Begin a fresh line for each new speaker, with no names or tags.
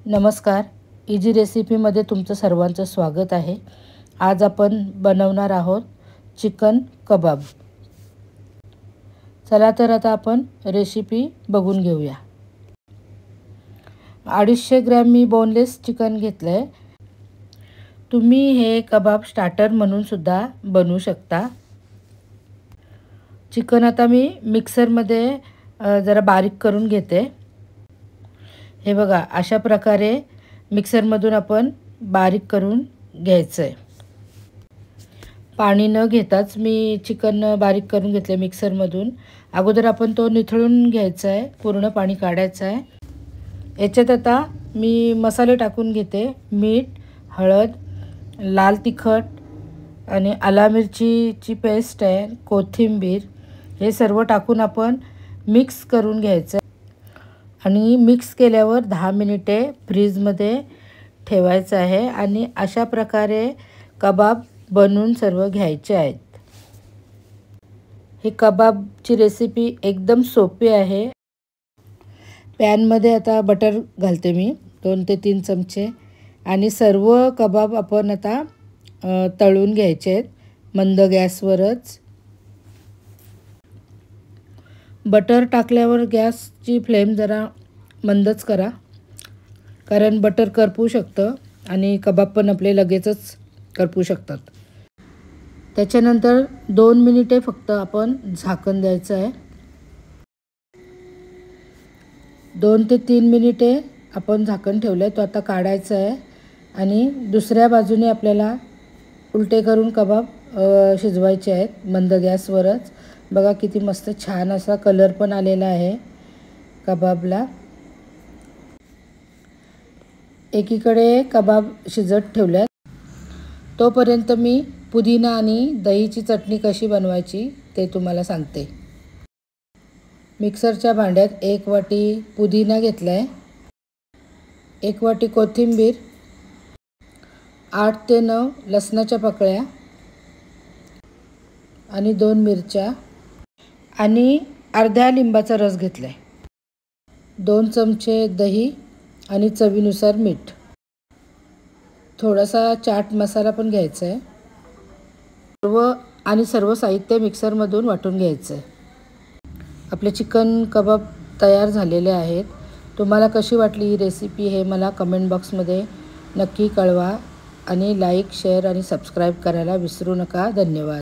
नमस्कार, इजी रेसिपीमध्ये तुमचं सर्वांचं स्वागत आहे। आज आपण बनवणार आहोत चिकन कबाब। चला तर आता आपण रेसिपी बघून घेऊया। 250 ग्रॅम मी बोनलेस चिकन घेतलंय। तुम्ही हे कबाब स्टार्टर म्हणून सुद्धा बनवू शकता। चिकन आता मी मिक्सरमध्ये जरा बारीक करून घेते। हे बघा, अशा प्रकारे मिक्सरमधून आपण बारीक करून घ्यायचं आहे। पाणी न घेताच मी चिकन बारीक करून घेतले मिक्सरमधून। अगोदर आपण तो निथळून घ्यायचा आहे, पूर्ण पाणी काढायचं आहे। याच्यात आता मी मसाले टाकून घेते। मीठ, हळद, लाल तिखट आणि आला मिरचीची पेस्ट आहे, कोथिंबीर, हे सर्व टाकून आपण मिक्स करून घ्यायचं आणि मिक्स केल्यावर 10 मिनिटे फ्रीजमध्ये ठेवायचं आहे। आणि अशा प्रकारे कबाब बनवून सर्व घ्यायचे आहेत। हे कबाबची रेसिपी एकदम सोपी आहे। पॅनमध्ये आता बटर घालते मी 2 ते 3 चमचे आणि सर्व कबाब आपण आता तळून घ्यायचे आहेत मंद गॅसवरच। बटर टाकल्यावर गॅसची फ्लेम जरा मंदच करा, कारण बटर करपू शकतं आणि कबाब पण आपले लगेचच करपू शकतात। त्याच्यानंतर 2 मिनिटे फक्त आपण झाकण द्यायचं आहे। 2 ते 3 मिनिटे आपण झाकण ठेवले, तो आता काढायचा आहे आणि दुसऱ्या बाजूने आपल्याला उलटे करून कबाब शिजवायचे आहेत मंद गॅसवरच। बघा किती मस्त छान असा कलर पण आलेला आहे कबाबला। एकीकडे कबाब शिजत ठेवल्यात, तोपर्यंत मी पुदिना आणि दहीची चटणी कशी बनवायची ते तुम्हाला सांगते। मिक्सरच्या भांड्यात 1 वाटी पुदिना घेतलाय, 1 वाटी कोथिंबीर, 8 ते 9 लसणाच्या पाकळ्या आणि 2 मिरच्या आणि अर्ध्या लिंबाचा रस घेतलाय, 2 चमचे दही आणि चवीनुसार मीठ, थोडासा चाट मसाला पण घ्यायचा आहे। सर्व साहित्य मिक्सरमधून वाटून घ्यायचं आहे। आपले चिकन कबाब तयार झालेले आहेत। तुम्हाला कशी वाटली ही रेसिपी हे मला कमेंट बॉक्समध्ये नक्की कळवा आणि लाईक, शेअर आणि सबस्क्राईब करायला विसरू नका। धन्यवाद।